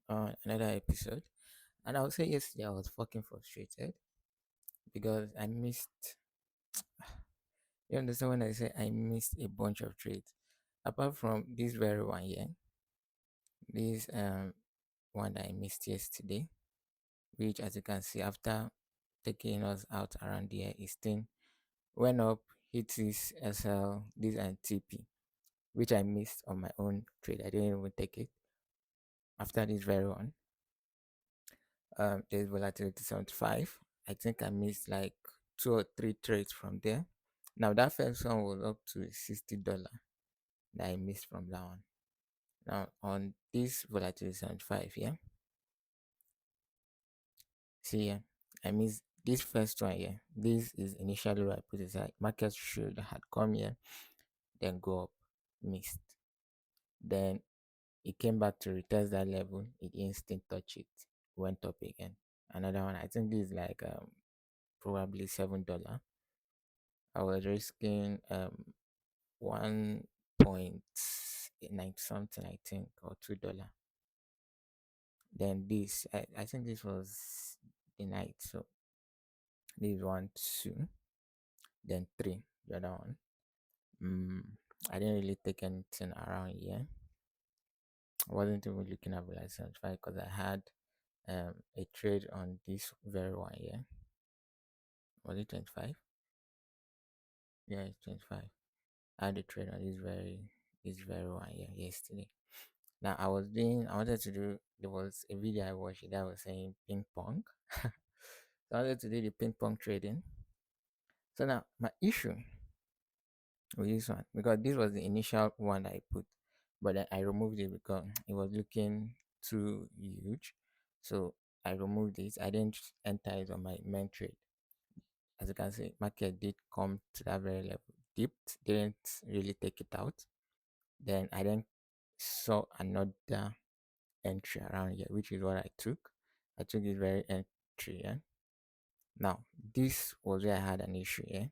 on another episode. And I would say yesterday I was fucking frustrated because I missed. You understand when I say I missed a bunch of trades? Apart from this very one here, this one that I missed yesterday, which as you can see after taking us out around here, it still went up, hit this SL, this and TP, which I missed on my own trade. I didn't even take it after this very one. There's volatility 75. I think I missed like two or three trades from there. Now that first one was up to $60 that I missed from that one. Now on this volatility 75, yeah. See yeah, I missed this first one here. This is initially where I put it aside. Market should had come here, then go up, missed. Then it came back to retest that level. It instant touch it, went up again. Another one, I think this is like probably $7. I was risking 1.9 something, I think, or $2. Then this, I think this was the night. So this one, two, then three, the other one. I didn't really take anything around here. I wasn't even looking at license five because I had a trade on this very one here. Was it 25? Yeah, it's 25. I had a trade on this very one here yesterday. Now I wanted to do, there was a video I watched that was saying ping pong. So I wanted to do the ping pong trading. So now my issue with this one, because this was the initial one I put, but then I removed it because it was looking too huge. So I removed it. I didn't enter it on my main trade. As you can see, market did come to that very level, dipped, didn't really take it out. Then I then saw another entry around here, which is what I took. I took this very entry here. Now, this was where I had an issue here.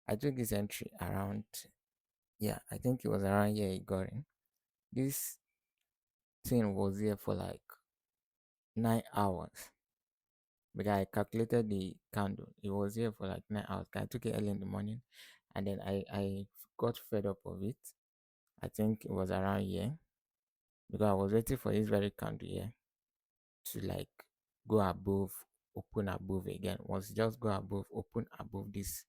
I took this entry around, yeah, I think it was around here it got in. This thing was here for like 9 hours. Because I calculated the candle. It was here for like 9 hours. I took it early in the morning and then I got fed up of it. I think it was around here because I was waiting for this very candle here to like go above, open above again. Once it just go above, open above this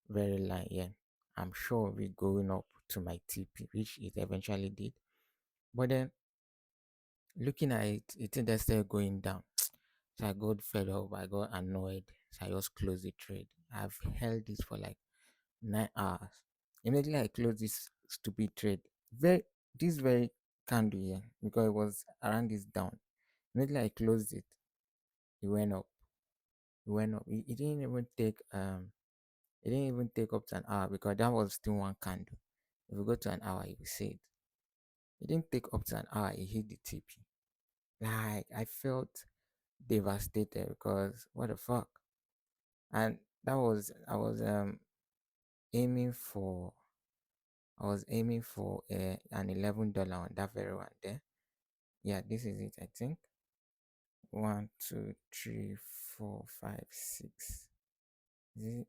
very line here, I'm sure we going up to my TP, which it eventually did. But then looking at it, it didn't start going down. So I got fed up, I got annoyed. So I just closed the trade. I've held this for like 9 hours. Immediately I closed this stupid trade. This very candle here, because it was around this down. Immediately I closed it. It went up. It went up. It didn't even take up to an hour because that was still one candle. If we go to an hour, you will see it. It didn't take up to an hour, it hit the TP. Like I felt devastated because what the fuck? And that was aiming for an $11 on that very one there. Yeah, this is it. I think one, two, three, four, five, six. Is it?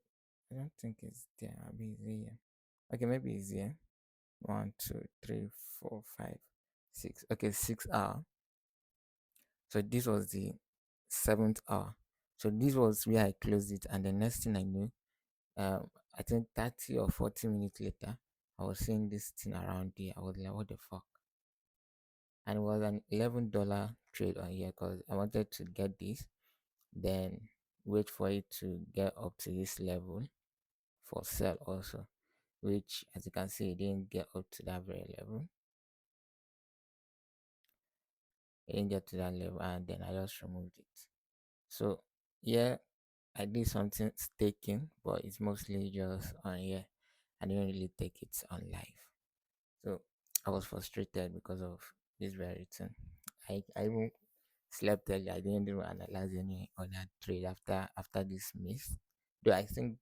I don't think it's there. Maybe it's here. Okay, maybe it's here. One, two, three, four, five, six. Okay, 6 hour. So this was the seventh hour. So this was where I closed it, and the next thing I knew, I think 30 or 40 minutes later, I was seeing this thing around here. I was like, what the fuck? And it was an $11 trade on here because I wanted to get this, then wait for it to get up to this level for sell also, which as you can see, it didn't get up to that very level. It didn't get to that level, and then I just removed it. So yeah, I did something staking, but it's mostly just on here. I didn't really take it on live. So I was frustrated because of this very thing. I even slept early. I didn't even analyze any other trade after this miss. Though I think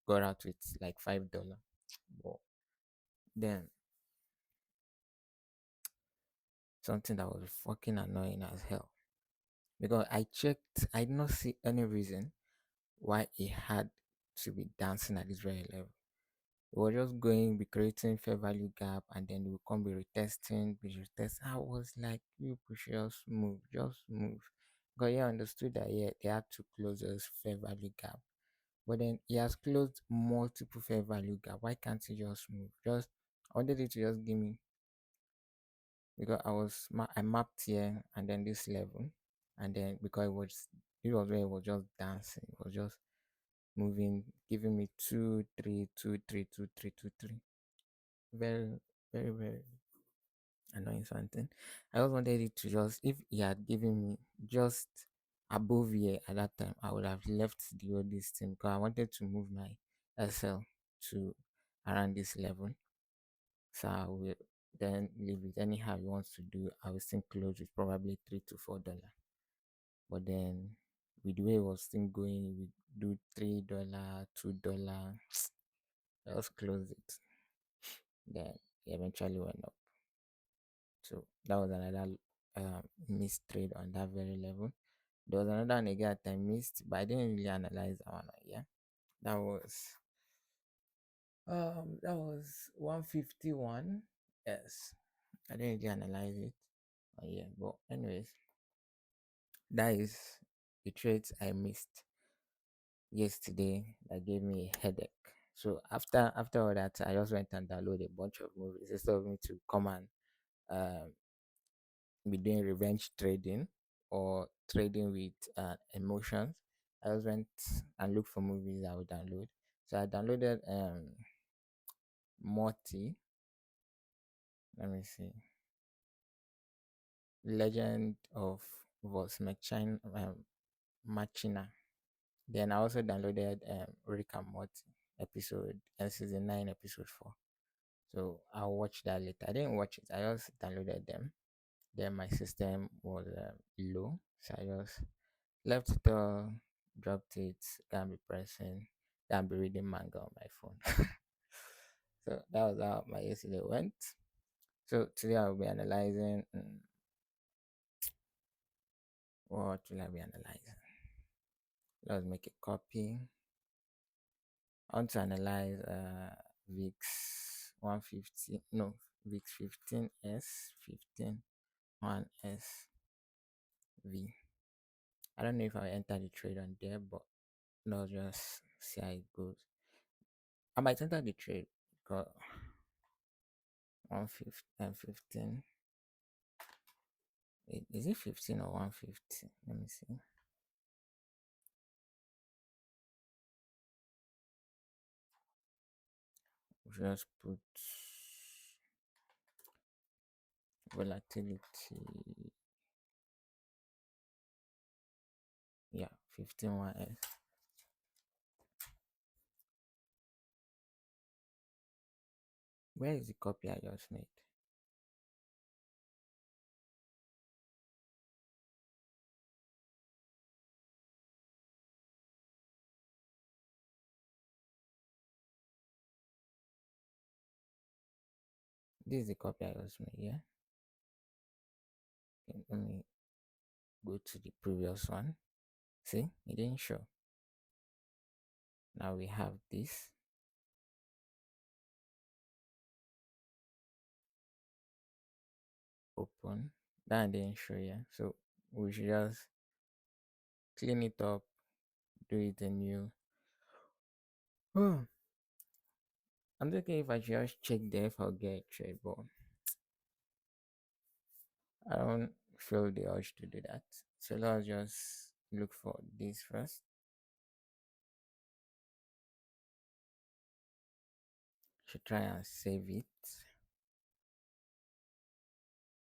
got out with like $5. But then something that was fucking annoying as hell. Because I checked, I did not see any reason why it had to be dancing at this very level. It was just going, be creating fair value gap, and then we will come be retesting, be retesting. I was like, you push, just move, just move. Because yeah, I understood that yeah, they had to close this fair value gap. But then he has closed multiple fair value gap. Why can't he just move? Just I wanted it to just give me, because I mapped here and then this level, and then because it was where it was just dancing, it was just moving, giving me 2 3 2 3 2 3 2 3. Very, very, very annoying something. I just wanted it to just, if he had given me just above here at that time, I would have left the old this thing because I wanted to move my SL to around this level. So I will then leave it. Anyhow he wants to do, I will still close with probably $3 to $4. But then with the way it was still going, we do $3, $2. I just close it. Then it eventually went up. So that was another missed trade on that very level. There was another one again that I missed, but I didn't really analyze that one. Yeah, that was that was 151. Yes, I didn't really analyze it. Yeah, but anyways, that is the trades I missed yesterday that gave me a headache. So after all that, I just went and downloaded a bunch of movies instead of me to come and um be doing revenge trading or trading with emotions. I just went and looked for movies I would download. So I downloaded Morty. Let me see. Legend of Vos Machina. Then I also downloaded Rick and Morty episode season 9 episode 4. So I'll watch that later. I didn't watch it. I just downloaded them. Then my system was low, so I just left it all, dropped it, can't be pressing, can't be reading manga on my phone. So that was how my yesterday went. So today I'll be analyzing what will I be analyzing? Let's make a copy. I want to analyze VIX 150, no, VIX 15S, 15 1S V. I don't know if I enter the trade on there, but let's just see how it goes. I might enter the trade because 115. Is it 15 or 150? Let me see. Just put volatility. Yeah, 15 1S. Where is the copy I just made? This is the copy I just made, yeah? Okay, let me go to the previous one. See, it didn't show. Now we have this. Open. That didn't show, yeah? So we should just clean it up, do it anew. Oh, I'm thinking if I should just check there if I'll get a trade, but I don't feel the urge to do that. So let's just look for this first. Should try and save it.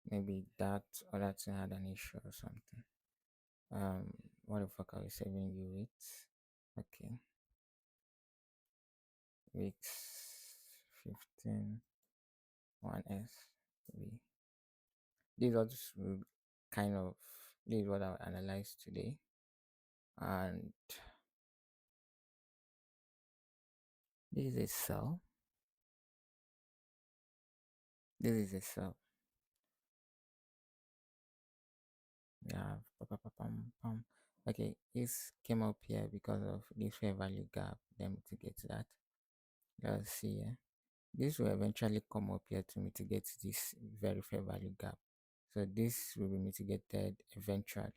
Maybe that other thing had an issue or something. What the fuck are we saving you with? Okay. VIX 15 1S V. These are just kind of, this is what I'll analyze today. And this is a sell. This is a sell. Pa-pa-pa-pam-pam. Okay, this came up here because of this fair value gap. Let me mitigate that. Let's see here. This will eventually come up here to mitigate this very fair value gap. So this will be mitigated eventually.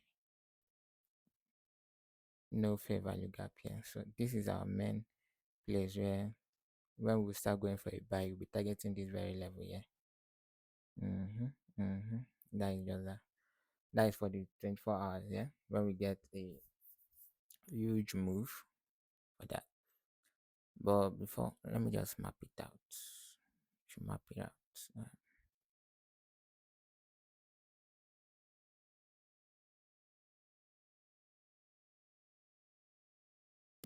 No fair value gap here. So this is our main place where when we start going for a buy, we'll be targeting this very level here. Mm-hmm. Mm-hmm. That is just that. That is for the 24 hours, yeah. When we get a huge move for that. But before, let me just map it out. Should map it out. Uh,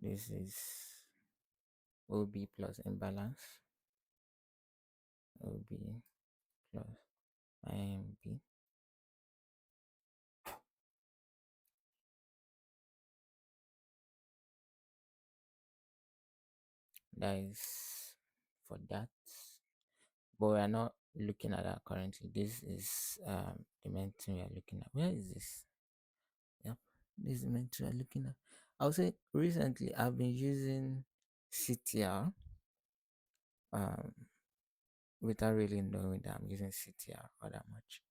this is OB plus imbalance. OB plus IMB. That is for that. But we are not looking at that currently. This is the main thing we are looking at. Where is this? Yep, this is the main thing we are looking at. I would say recently I've been using CTR um without really knowing that I'm using CTR all that much.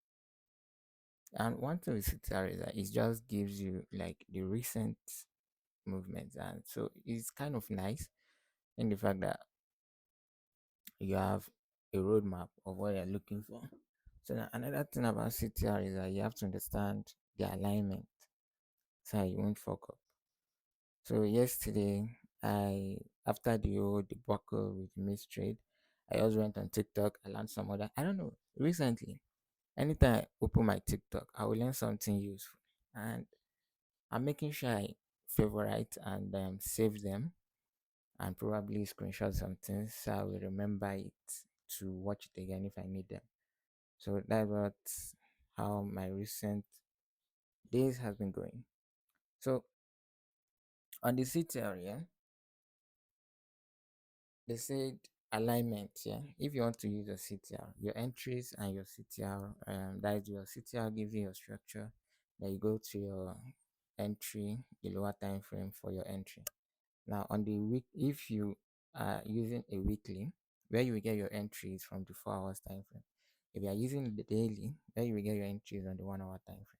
And one thing with CTR is that it just gives you like the recent movements, and so it's kind of nice in the fact that you have a roadmap of what you're looking for. So now another thing about CTR is that you have to understand the alignment so you won't fuck up. So yesterday, I after the whole debacle with Miss Trade, I also went on TikTok. I learned some other. I don't know. Recently, anytime I open my TikTok, I will learn something useful, and I'm making sure I favorite and save them and probably screenshot something so I will remember it to watch it again if I need them. So that's what how my recent days has been going. So on the city area, they said alignment. Yeah, if you want to use your CTR, your entries and your CTR, that is your CTR gives you your structure. Then you go to your entry, the lower time frame for your entry. Now on the week, if you are using a weekly, where you will get your entries from the 4 hours time frame. If you are using the daily, where you will get your entries on the 1 hour time frame.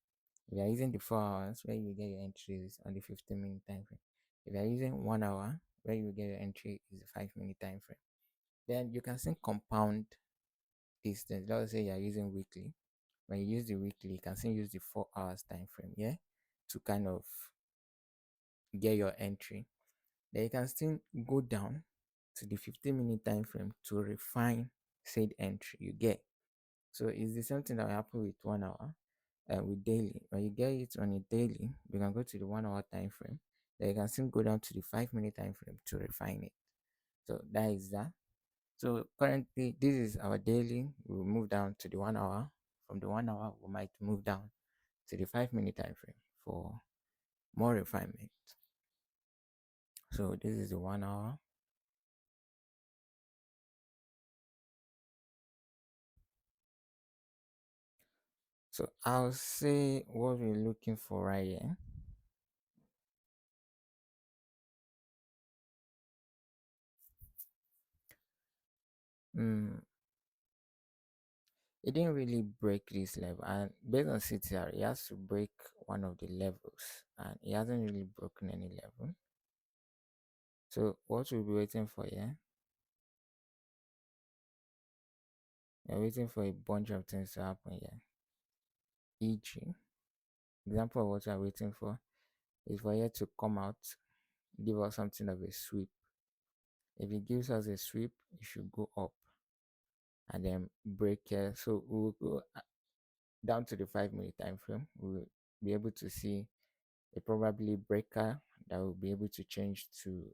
If you are using the 4 hours, where you will get your entries on the 15-minute time frame. If you are using 1 hour, where you will get your entry is the 5 minute time frame. Then you can still compound these things. Let's say you are using weekly. When you use the weekly, you can still use the 4 hours time frame, yeah, to kind of get your entry. Then you can still go down to the 15-minute time frame to refine said entry you get. So it's the same thing that will happen with 1 hour with daily. When you get it on a daily, you can go to the 1 hour time frame. Then you can still go down to the 5 minute time frame to refine it. So that is that. So currently, this is our daily. We'll move down to the 1 hour. From the 1 hour, we might move down to the 5 minute time frame for more refinement. So this is the 1 hour. So I'll say what we're looking for right here. Mm, it didn't really break this level, and based on CTR, it has to break one of the levels, and it hasn't really broken any level. So what we'll be waiting for here, we're waiting for a bunch of things to happen here. E.g., example of what we're waiting for is for here to come out, give us something of a sweep. If it gives us a sweep, it should go up and then break here. So we'll go down to the 5 minute time frame. We'll be able to see a probably breaker that will be able to change to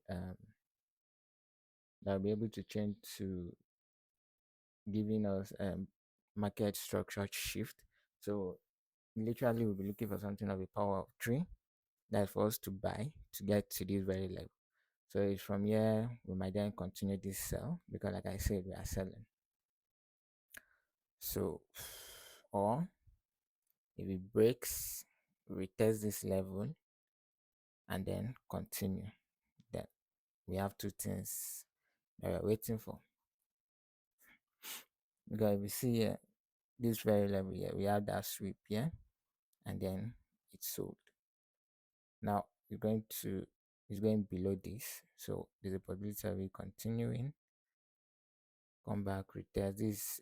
giving us market structure shift. So literally we'll be looking for something of a power of three that's for us to buy to get to this very level. So it's from here we might then continue this sell because like I said we are selling. So or if it breaks, retest this level and then continue. Then we have two things that we're waiting for. Because we see here, this very level here, we have that sweep here, and then it's sold. Now it's going below this, so there's a possibility of it continuing, come back, retest this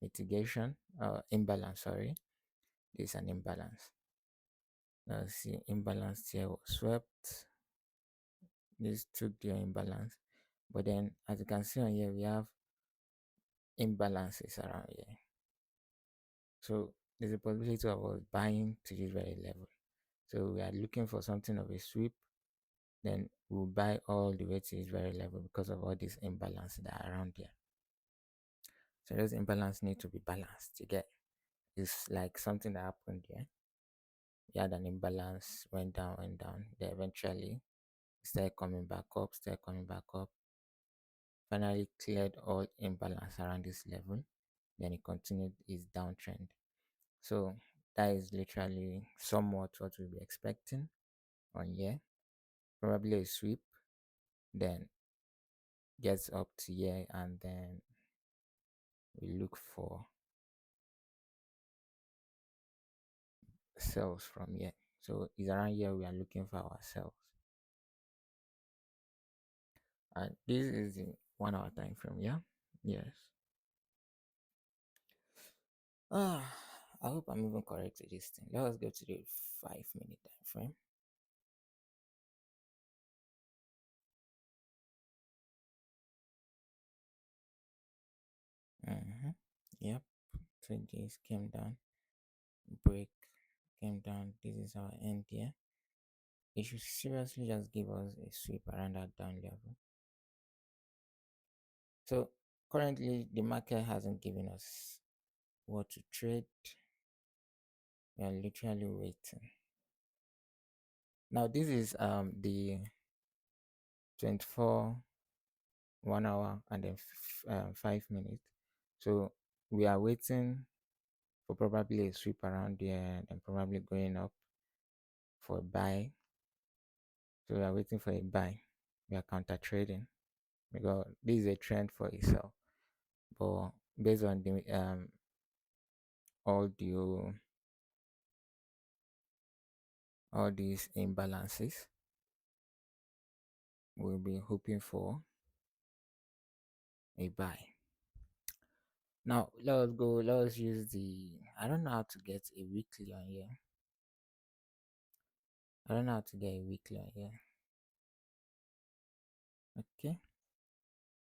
mitigation imbalance. Sorry, this is an imbalance. Let's see, imbalance here was swept. This took the imbalance, but then as you can see on here, we have imbalances around here. So there's a possibility of us buying to this very level. So we are looking for something of a sweep, then we'll buy all the way to this very level because of all these imbalances that are around here. So those imbalances need to be balanced to get. It's like something that happened here. We had an imbalance, went down, then eventually started coming back up, finally cleared all imbalance around this level, then it continued its downtrend. So that is literally somewhat what we'll be expecting on here. Probably a sweep, then gets up to here, and then we look for sells from here. So it's around here we are looking for our sells. And this is the 1 hour time frame, yeah? Yes. Ah, I hope I'm even correct with this thing. Let us go to the 5 minute time frame. Yep. 20s came down, break, came down. This is our end here. It should seriously just give us a sweep around that down level. So currently the market hasn't given us what to trade. We are literally waiting. Now this is the 24 1 hour and then 5 minutes. So we are waiting for probably a sweep around there and probably going up for a buy. So we are waiting for a buy. We are counter trading because this is a trend for itself. But based on the all the all these imbalances, we'll be hoping for a buy. Now let us go. Let us use the. I don't know how to get a weekly on here. I don't know how to get a weekly on here. Okay.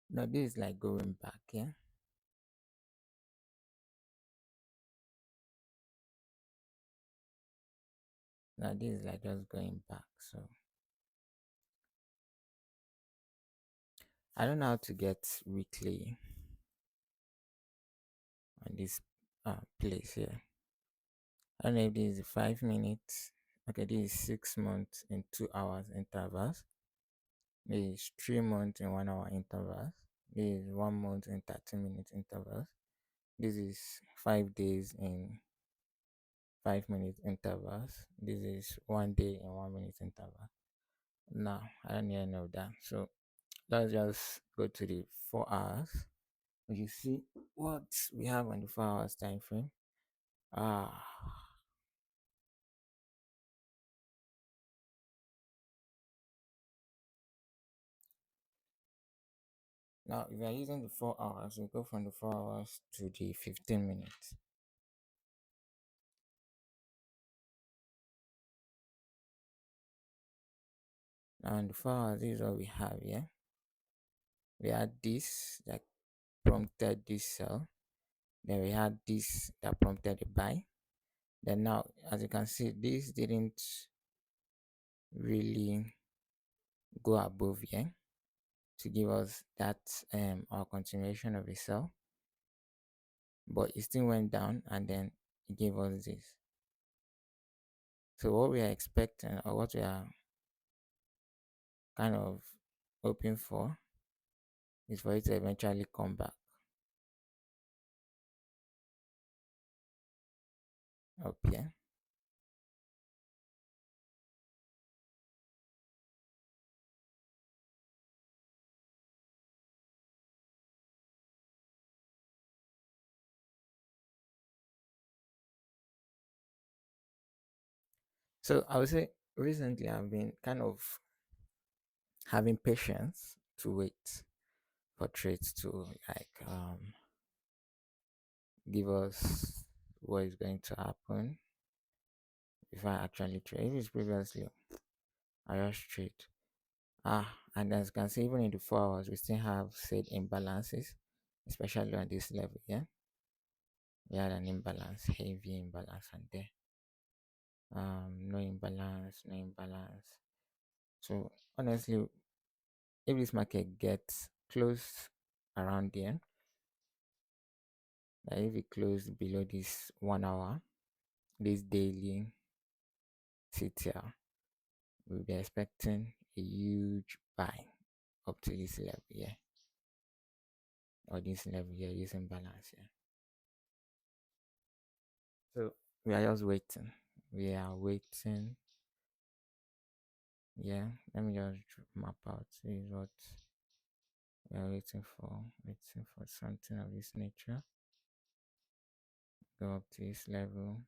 Now this is like going back, yeah. Now this is like just going back. So I don't know how to get weekly on this place here. I don't know if this is 5 minutes. Okay, this is 6 months in 2 hours intervals. This is 3 months in 1 hour intervals. This is 1 month in 30 minutes intervals. This is 5 days in 5 minute intervals. This is 1 day in 1 minute interval. Now I don't need any of that. So let's just go to the 4 hours. You see what we have on the 4 hours time frame. Now if you are using the 4 hours, we go from the 4 hours to the 15 minutes. Now in the 4 hours, this is what we have here. We had this that prompted this sell. Then we had this that prompted a buy. Then now, as you can see, this didn't really go above here to give us that our continuation of a sell, but it still went down and then it gave us this. So what we are expecting, or what we are kind of hoping for, is for it to eventually come back up here. So I would say recently I've been kind of having patience to wait for trades to give us what is going to happen before I actually trade. If it's previously, I just trade. And as you can see, even in the 4 hours, we still have said imbalances, especially on this level. Yeah, we had an imbalance, heavy imbalance, and there, no imbalance, no imbalance. So honestly, if this market gets close around there, like if it closed below this 1 hour, this daily CTL, we'll be expecting a huge buy up to this level here, or this level here, this imbalance here. So we are just waiting. We are waiting. Yeah, let me just map out. See what we are waiting for. Waiting for something of this nature. Go up to this level.